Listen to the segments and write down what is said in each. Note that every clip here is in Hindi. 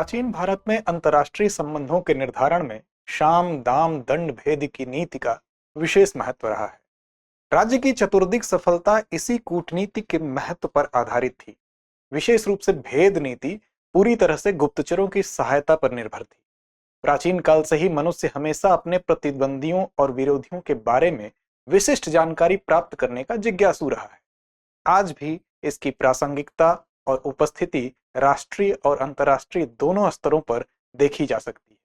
प्राचीन भारत में अंतर्राष्ट्रीय संबंधों के निर्धारण में साम दाम दंड भेद की नीति का विशेष महत्व रहा है। राज्य की चतुर्दिक सफलता इसी कूटनीति के महत्व पर आधारित थी। विशेष रूप से भेद नीति पूरी तरह से गुप्तचरों की सहायता पर निर्भर थी। प्राचीन काल से ही मनुष्य हमेशा अपने प्रतिद्वंदियों और विरोधियों के बारे में विशिष्ट जानकारी प्राप्त करने का जिज्ञासु रहा है। आज भी इसकी प्रासंगिकता और उपस्थिति राष्ट्रीय और अंतर्राष्ट्रीय दोनों स्तरों पर देखी जा सकती है।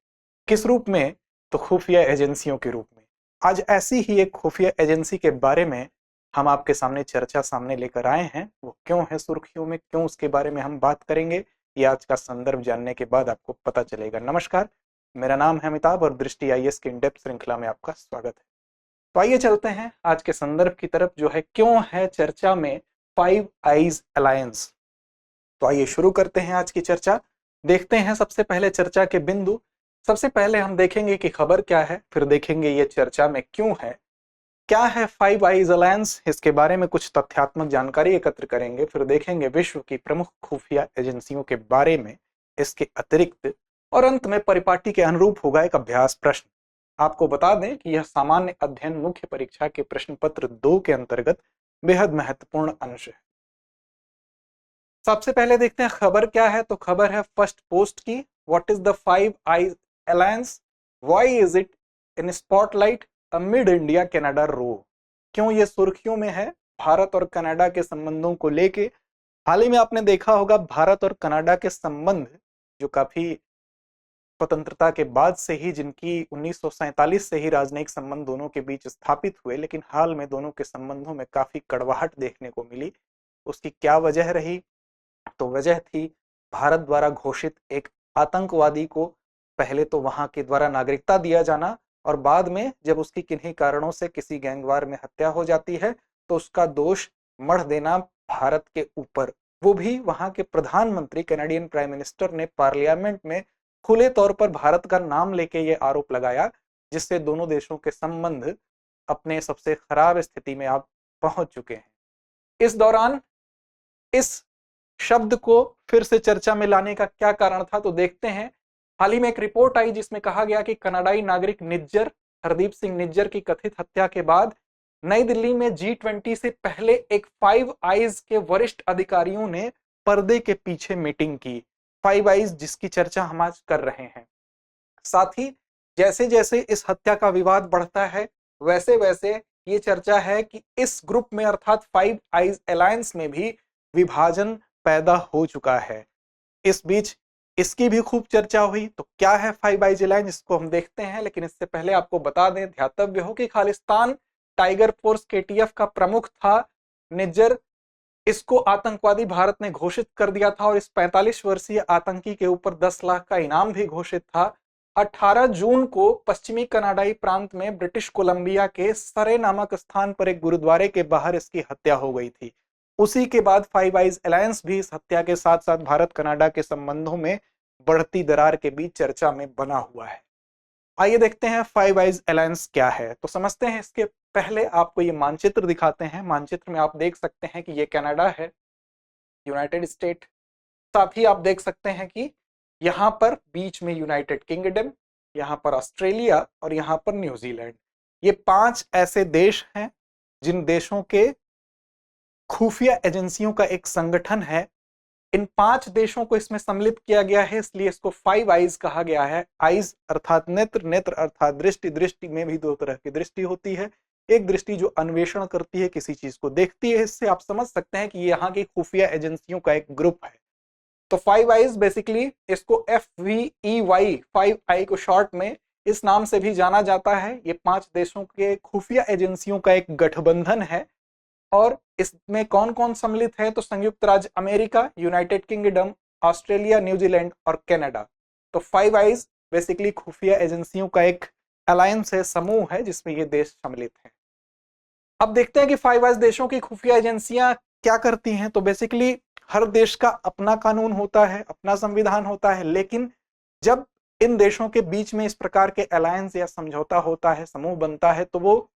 किस रूप में? तो खुफिया एजेंसियों के रूप में। आज ऐसी ही एक खुफिया एजेंसी के बारे में हम आपके सामने चर्चा सामने लेकर आए हैं। वो क्यों है सुर्खियों में, क्यों उसके बारे में हम बात करेंगे, ये आज का संदर्भ जानने के बाद आपको पता चलेगा। नमस्कार, मेरा नाम है अमिताभ और दृष्टि आईएएस की इन डेप्थ श्रृंखला में आपका स्वागत है। तो आइए चलते हैं आज के संदर्भ की तरफ, जो है क्यों है चर्चा में फाइव आइज अलायंस। तो आइए शुरू करते हैं आज की चर्चा। देखते हैं सबसे पहले चर्चा के बिंदु। सबसे पहले हम देखेंगे कि खबर क्या है, फिर देखेंगे ये चर्चा में क्यों है, क्या है फाइव आइज अलायंस, इसके बारे में कुछ तथ्यात्मक जानकारी एकत्र करेंगे, फिर देखेंगे विश्व की प्रमुख खुफिया एजेंसियों के बारे में इसके अतिरिक्त, और अंत में परिपाटी के अनुरूप होगा एक अभ्यास प्रश्न। आपको बता दें कि यह सामान्य अध्ययन मुख्य परीक्षा के प्रश्न पत्र 2 के अंतर्गत बेहद महत्वपूर्ण अंश है। सबसे पहले देखते हैं खबर क्या है। तो खबर है फर्स्ट पोस्ट की, what is the five eyes alliance, why is it in spotlight amid India Canada row. क्यों ये सुर्खियों में है भारत और कनाडा के संबंधों को लेके। हाल ही में आपने देखा होगा भारत और कनाडा के संबंध जो काफी स्वतंत्रता के बाद से ही, जिनकी 1947 से ही राजनयिक संबंध दोनों के बीच स्थापित हुए, लेकिन हाल में दोनों के संबंधों में काफी कड़वाहट देखने को मिली। उसकी क्या वजह रही? तो वजह थी भारत द्वारा घोषित एक आतंकवादी को पहले तो वहां के द्वारा नागरिकता दिया जाना, और बाद में जब उसकी किन्हीं कारणों से किसी गैंगवार में हत्या हो जाती है तो उसका दोष मढ़ देना भारत के ऊपर। वो भी वहां के प्रधानमंत्री, कैनेडियन प्राइम मिनिस्टर ने पार्लियामेंट में खुले तौर पर भारत का नाम लेके ये आरोप लगाया, जिससे दोनों देशों के संबंध अपने सबसे खराब स्थिति में आप पहुंच चुके हैं। इस दौरान इस शब्द को फिर से चर्चा में लाने का क्या कारण था, तो देखते हैं। हाल ही में एक रिपोर्ट आई जिसमें कहा गया कि कनाडाई नागरिक निज्जर, हरदीप सिंह निज्जर की कथित हत्या के बाद नई दिल्ली में G20 से पहले एक फाइव आइज के वरिष्ठ अधिकारियों ने पर्दे के पीछे मीटिंग की। फाइव आइज जिसकी चर्चा हम आज कर रहे हैं। साथ ही जैसे जैसे इस हत्या का विवाद बढ़ता है, वैसे वैसे ये चर्चा है कि इस ग्रुप में अर्थात फाइव आइज अलायंस में भी विभाजन पैदा हो चुका है। इस बीच इसकी भी खूब चर्चा हुई। तो क्या है फाइव आइज अलायंस, इसको हम देखते हैं। लेकिन इससे पहले आपको बता दें, ध्यातव्य हो कि खालिस्तान टाइगर फोर्स KTF का प्रमुख था निज्जर। इसको आतंकवादी भारत ने घोषित कर दिया था और इस 45 वर्षीय आतंकी के ऊपर 10 लाख का इनाम भी घोषित था। 18 जून को पश्चिमी कनाडाई प्रांत में ब्रिटिश कोलंबिया के सरे नामक स्थान पर एक गुरुद्वारे के बाहर इसकी हत्या हो गई थी। उसी के बाद फाइव आइज अलायंस भी इस हत्या के साथ साथ भारत कनाडा के संबंधों में बढ़ती दरार के बीच चर्चा में बना हुआ है। आइए देखते हैं फाइव आइज अलायंस क्या है। तो समझते हैं। इसके पहले आपको ये मानचित्र दिखाते हैं। मानचित्र में आप देख सकते हैं कि ये कनाडा है, यूनाइटेड स्टेट। साथ ही आप देख सकते हैं कि यहाँ पर बीच में यूनाइटेड किंगडम, यहाँ पर ऑस्ट्रेलिया और यहाँ पर न्यूजीलैंड। ये 5 ऐसे देश हैं जिन देशों के खुफिया एजेंसियों का एक संगठन है। इन 5 देशों को इसमें सम्मिलित किया गया है, इसलिए इसको फाइव आइज कहा गया है। आइज अर्थात नेत्र, नेत्र अर्थात दृष्टि। दृष्टि में भी 2 तरह की दृष्टि होती है। एक दृष्टि जो अन्वेषण करती है, किसी चीज को देखती है। इससे आप समझ सकते हैं कि यहाँ की खुफिया एजेंसियों का एक ग्रुप है। तो फाइव आइज बेसिकली इसको FVEY, 5I को शॉर्ट में इस नाम से भी जाना जाता है। ये 5 देशों के खुफिया एजेंसियों का एक गठबंधन है। और इसमें कौन कौन सम्मिलित है? तो संयुक्त राज्य America, United kingdom, Australia, New Zealand और कनाडा। तो फाइव आइज बेसिकली खुफिया एजेंसियों का एक अलायंस है, समूह है, जिसमें ये देश सम्मिलित हैं। अब देखते हैं कि फाइव आइज देशों की खुफिया एजेंसियां क्या करती हैं। तो बेसिकली हर देश का अपना कानून होता है, अपना संविधान होता है, लेकिन जब इन देशों के बीच में इस प्रकार के अलायंस या समझौता होता है, समूह बनता है, तो वो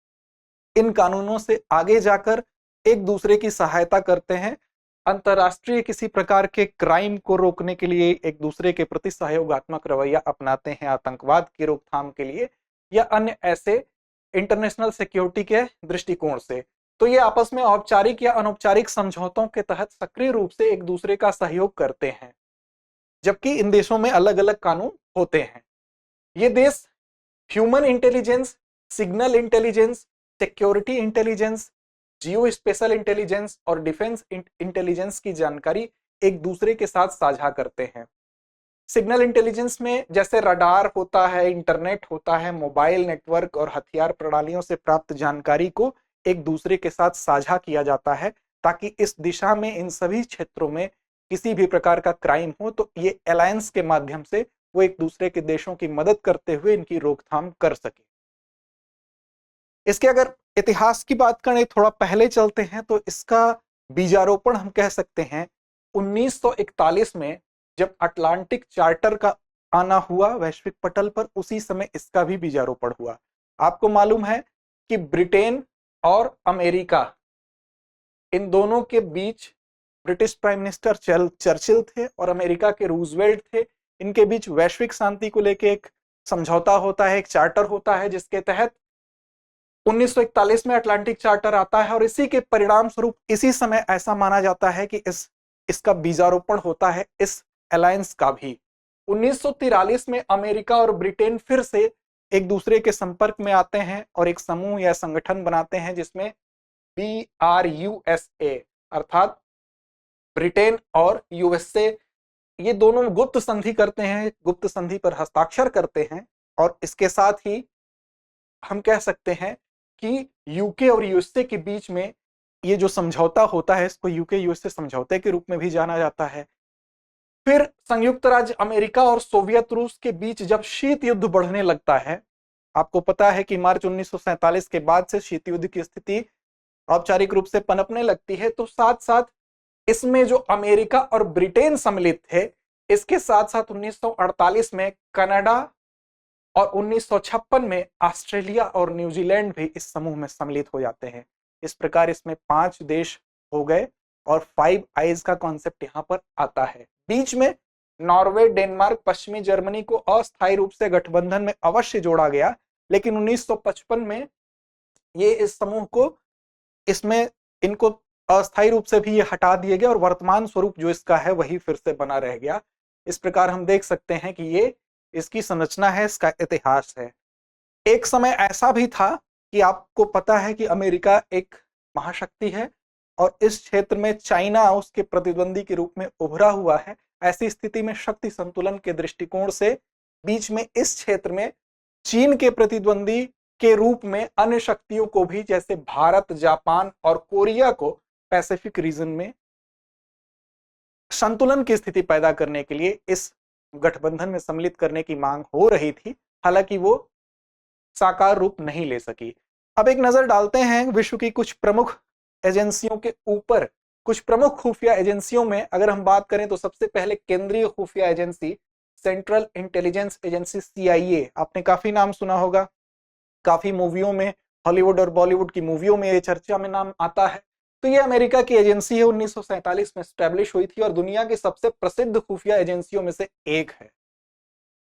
इन कानूनों से आगे जाकर एक दूसरे की सहायता करते हैं अंतरराष्ट्रीय किसी प्रकार के क्राइम को रोकने के लिए एक दूसरे के प्रति सहयोगात्मक रवैया अपनाते हैं, आतंकवाद की रोकथाम के लिए या अन्य ऐसे इंटरनेशनल सिक्योरिटी के दृष्टिकोण से, तो ये आपस में औपचारिक या अनौपचारिक समझौतों के तहत सक्रिय रूप से एक दूसरे का सहयोग करते हैं, जबकि इन देशों में अलग अलग कानून होते हैं। ये देश human intelligence, signal intelligence, security intelligence, geospatial intelligence और डिफेंस इंटेलिजेंस की जानकारी एक दूसरे के साथ साझा करते हैं। सिग्नल इंटेलिजेंस में जैसे रडार होता है, इंटरनेट होता है, मोबाइल नेटवर्क और हथियार प्रणालियों से प्राप्त जानकारी को एक दूसरे के साथ साझा किया जाता है, ताकि इस दिशा में इन सभी क्षेत्रों में किसी भी प्रकार का क्राइम हो तो ये अलायंस के माध्यम से वो एक दूसरे के देशों की मदद करते हुए इनकी रोकथाम कर सके। इसके अगर इतिहास की बात करें, थोड़ा पहले चलते हैं, तो इसका बीजारोपण हम कह सकते हैं 1941 में, जब अटलांटिक चार्टर का आना हुआ वैश्विक पटल पर, उसी समय इसका भी बीजारोपण हुआ। आपको मालूम है कि ब्रिटेन और अमेरिका, इन दोनों के बीच ब्रिटिश प्राइम मिनिस्टर चर्चिल थे और अमेरिका के रूजवेल्ट थे। इनके बीच वैश्विक शांति को लेकर एक समझौता होता है, एक चार्टर होता है, जिसके तहत 1941 में अटलांटिक चार्टर आता है और इसी के परिणाम स्वरूप इसी समय ऐसा माना जाता है कि इसका बीजारोपण होता है इस अलायंस का भी। 1943 में अमेरिका और ब्रिटेन फिर से एक दूसरे के संपर्क में आते हैं और एक समूह या संगठन बनाते हैं जिसमें BRUSA अर्थात ब्रिटेन और यूएसए, ये दोनों गुप्त संधि करते हैं, गुप्त संधि पर हस्ताक्षर करते हैं। और इसके साथ ही हम कह सकते हैं कि यूके और यूएसए के बीच में ये जो समझौता होता है, इसको यूके यूएसए समझौते के रूप में भी जाना जाता है। फिर संयुक्त राज्य अमेरिका और सोवियत रूस के बीच जब शीत युद्ध बढ़ने लगता है, आपको पता है कि मार्च 1947 के बाद से शीत युद्ध की स्थिति औपचारिक रूप से पनपने लगती है, तो साथ साथ इसमें जो अमेरिका और ब्रिटेन सम्मिलित थे, इसके साथ साथ 1948 में कनाडा और 1956 में ऑस्ट्रेलिया और न्यूजीलैंड भी इस समूह में सम्मिलित हो जाते हैं। इस प्रकार इसमें 5 देश हो गए और 5 आइज का कॉन्सेप्ट यहाँ पर आता है। बीच में नॉर्वे, डेनमार्क, पश्चिमी जर्मनी को अस्थायी रूप से गठबंधन में अवश्य जोड़ा गया, लेकिन 1955 में ये इस समूह को इसमें इनको अस्थायी रूप से भी ये हटा दिए गए और वर्तमान स्वरूप जो इसका है वही फिर से बना रह गया। इस प्रकार हम देख सकते हैं कि ये इसकी संरचना है, इसका इतिहास है। एक समय ऐसा भी था कि आपको पता है कि अमेरिका एक महाशक्ति है और इस क्षेत्र में चाइना उसके प्रतिद्वंदी के रूप में उभरा हुआ है। ऐसी स्थिति में शक्ति संतुलन के दृष्टिकोण से बीच में इस क्षेत्र में चीन के प्रतिद्वंदी के रूप में अन्य शक्तियों को भी, जैसे भारत, जापान और कोरिया को पैसिफिक रीजन में संतुलन की स्थिति पैदा करने के लिए इस गठबंधन में सम्मिलित करने की मांग हो रही थी, हालांकि वो साकार रूप नहीं ले सकी। अब एक नजर डालते हैं विश्व की कुछ प्रमुख एजेंसियों के ऊपर। कुछ प्रमुख खुफिया एजेंसियों में अगर हम बात करें तो सबसे पहले केंद्रीय खुफिया agency central intelligence agency CIA, आपने काफी नाम सुना होगा, काफी मूवियों में, हॉलीवुड और बॉलीवुड की मूवियों में ये चर्चा में नाम आता है। तो ये अमेरिका की एजेंसी है, 1947 में स्टैब्लिश हुई थी और दुनिया की सबसे प्रसिद्ध खुफिया एजेंसियों में से एक है।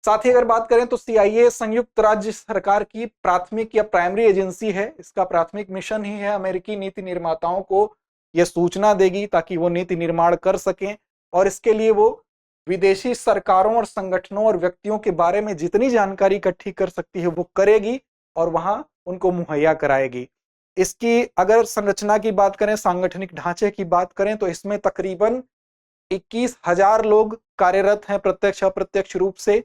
साथ ही अगर बात करें तो CIA संयुक्त राज्य सरकार की प्राथमिक या प्राइमरी एजेंसी है। इसका प्राथमिक मिशन ही है अमेरिकी नीति निर्माताओं को यह सूचना देगी ताकि वो नीति निर्माण कर सकें, और इसके लिए वो विदेशी सरकारों और संगठनों और व्यक्तियों के बारे में जितनी जानकारी इकट्ठी कर सकती है वो करेगी और वहां उनको मुहैया कराएगी। इसकी अगर संरचना की बात करें, सांगठनिक ढांचे की बात करें, तो इसमें तकरीबन 21,000 लोग कार्यरत हैं प्रत्यक्ष अप्रत्यक्ष रूप से।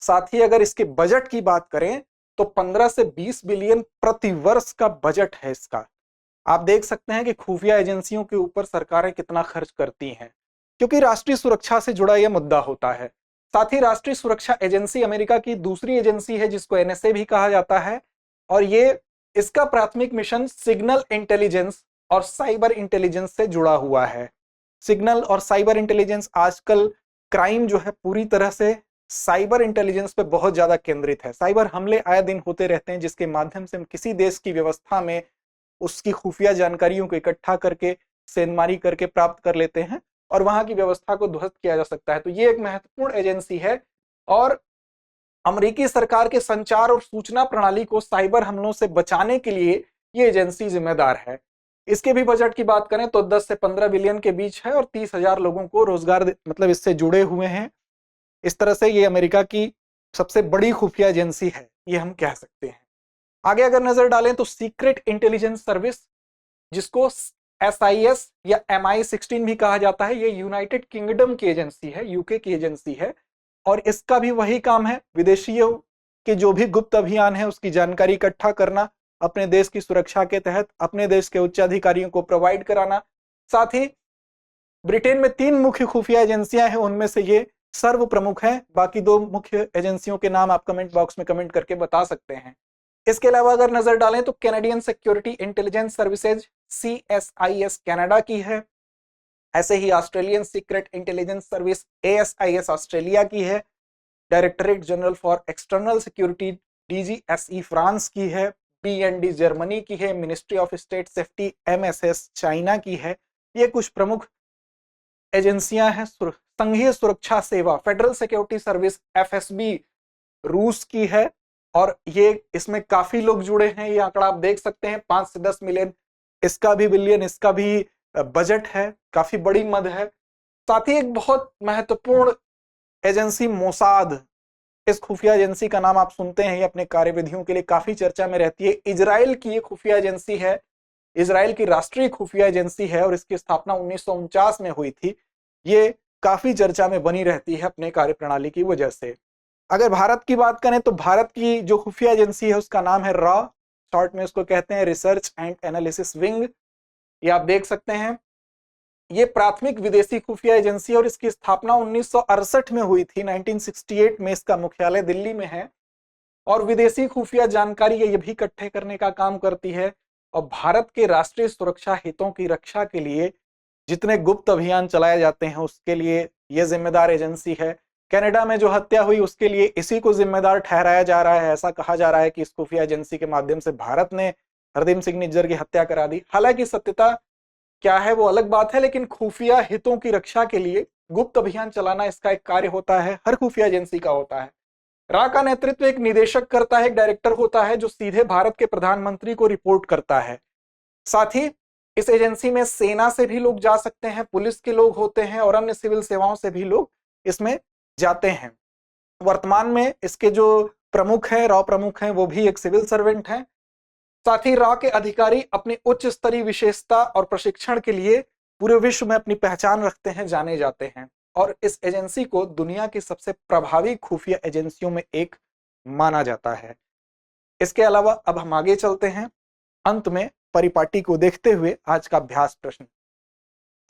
साथ ही अगर इसके बजट की बात करें तो 15 से 20 बिलियन प्रति वर्ष का बजट है इसका। आप देख सकते हैं कि खुफिया एजेंसियों के ऊपर सरकारें कितना खर्च करती हैं, क्योंकि राष्ट्रीय सुरक्षा से जुड़ा यह मुद्दा होता है। साथ ही राष्ट्रीय सुरक्षा एजेंसी अमेरिका की दूसरी एजेंसी है जिसको NSA भी कहा जाता है, और ये इसका प्राथमिक मिशन सिग्नल इंटेलिजेंस और साइबर इंटेलिजेंस से जुड़ा हुआ है। सिग्नल और साइबर इंटेलिजेंस, आजकल क्राइम जो है पूरी तरह से साइबर इंटेलिजेंस पे बहुत ज्यादा केंद्रित है। साइबर हमले आए दिन होते रहते हैं जिसके माध्यम से हम किसी देश की व्यवस्था में उसकी खुफिया जानकारियों को इकट्ठा करके सेंधमारी करके प्राप्त कर लेते हैं और वहां की व्यवस्था को ध्वस्त किया जा सकता है। तो ये एक महत्वपूर्ण एजेंसी है और अमेरिकी सरकार के संचार और सूचना प्रणाली को साइबर हमलों से बचाने के लिए ये एजेंसी जिम्मेदार है। इसके भी बजट की बात करें तो 10 से 15 बिलियन के बीच है और 30,000 लोगों को रोजगार मतलब इससे जुड़े हुए हैं। इस तरह से ये अमेरिका की सबसे बड़ी खुफिया एजेंसी है, ये हम कह सकते हैं। आगे अगर नजर डालें तो सीक्रेट इंटेलिजेंस सर्विस, जिसको SIS या MI16 भी कहा जाता है, ये यूनाइटेड किंगडम की एजेंसी है, यूके की एजेंसी है और इसका भी वही काम है, विदेशियों के जो भी गुप्त अभियान है उसकी जानकारी इकट्ठा करना, अपने देश की सुरक्षा के तहत अपने देश के उच्च अधिकारियों को प्रोवाइड कराना। साथ ही ब्रिटेन में 3 मुख्य खुफिया एजेंसियां हैं, उनमें से ये सर्व प्रमुख है। बाकी 2 मुख्य एजेंसियों के नाम आप कमेंट बॉक्स में कमेंट करके बता सकते हैं। इसके अलावा अगर नजर डालें तो Canadian security intelligence services CSIS Canada की है। ऐसे ही Australian secret intelligence service ASIS Australia की है। Directorate general for external security DGSE France की है। BND जर्मनी की है। Ministry of state safety MSS China की है। ये कुछ प्रमुख एजेंसियां हैं। संघीय सुरक्षा सेवा फेडरल सिक्योरिटी सर्विस FSB रूस की है और ये इसमें काफी लोग जुड़े हैं। ये आंकड़ा आप देख सकते हैं, 5 से 10 मिलियन इसका भी बिलियन इसका भी बजट है, काफी बड़ी मद है। साथ ही एक बहुत महत्वपूर्ण एजेंसी मोसाद, इस खुफिया एजेंसी का नाम आप सुनते हैं, ये अपने कार्यविधियों के लिए काफी चर्चा में रहती है। इजराइल की ये खुफिया एजेंसी है, इजराइल की राष्ट्रीय खुफिया एजेंसी है और इसकी स्थापना 1949 में हुई थी। ये काफी चर्चा में बनी रहती है अपने कार्यप्रणाली की वजह से। अगर भारत की बात करें तो भारत की जो खुफिया एजेंसी है उसका नाम है रॉ, शॉर्ट में उसको कहते हैं रिसर्च एंड एनालिसिस विंग। ये आप देख सकते हैं, ये प्राथमिक विदेशी खुफिया एजेंसी और इसकी स्थापना 1968 में हुई थी। 1968 में इसका मुख्यालय दिल्ली में है और विदेशी खुफिया जानकारी ये भी इकट्ठे करने का काम करती है और भारत के राष्ट्रीय सुरक्षा हितों की रक्षा के लिए जितने गुप्त अभियान चलाए जाते हैं उसके लिए यह जिम्मेदार एजेंसी है। कनाडा में जो हत्या हुई उसके लिए इसी को जिम्मेदार ठहराया जा रहा है। ऐसा कहा जा रहा है कि इस खुफिया एजेंसी के माध्यम से भारत ने हरदीप सिंह निज्जर की हत्या करा दी। हालांकि सत्यता क्या है वो अलग बात है, लेकिन खुफिया हितों की रक्षा के लिए गुप्त अभियान चलाना इसका एक कार्य होता है, हर खुफिया एजेंसी का होता है। रा का नेतृत्व एक निदेशक करता है, एक डायरेक्टर होता है जो सीधे भारत के प्रधानमंत्री को रिपोर्ट करता है। साथ ही इस एजेंसी में सेना से भी लोग जा सकते हैं, पुलिस के लोग होते हैं और अन्य सिविल सेवाओं से भी लोग इसमें जाते हैं। वर्तमान में इसके जो प्रमुख हैं, रॉ प्रमुख हैं, वो भी एक सिविल सर्वेंट हैं। साथ ही रॉ के अधिकारी अपनी उच्च स्तरीय विशेषता और प्रशिक्षण के लिए पूरे विश्व में अपनी पहचान रखते हैं, जाने जाते हैं और इस एजेंसी को दुनिया की सबसे प्रभावी खुफिया एजेंसियों में एक माना जाता है। इसके अलावा अब हम आगे चलते हैं, अंत में परिपाटी को देखते हुए आज का अभ्यास प्रश्न।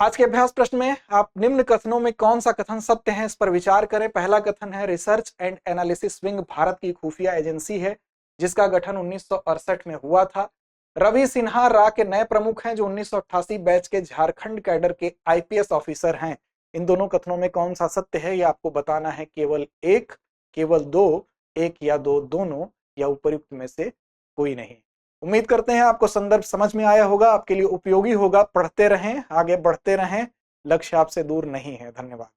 आज के अभ्यास प्रश्न में आप निम्न कथनों में कौन सा कथन सत्य है इस पर विचार करें। पहला कथन है, research and analysis wing Bharat की खुफिया एजेंसी है जिसका गठन 1968 में हुआ था। रवि सिन्हा रा के नए प्रमुख हैं जो 1988 बैच के झारखंड कैडर के IPS ऑफिसर हैं। इन दोनों कथनों में कौन सा सत्य है ये आपको बताना है, केवल एक, केवल दो, एक या दो, दोनों या उपर्युक्त में से कोई नहीं। उम्मीद करते हैं आपको संदर्भ समझ में आया होगा, आपके लिए उपयोगी होगा। पढ़ते रहें, आगे बढ़ते रहें, लक्ष्य आपसे दूर नहीं है। धन्यवाद।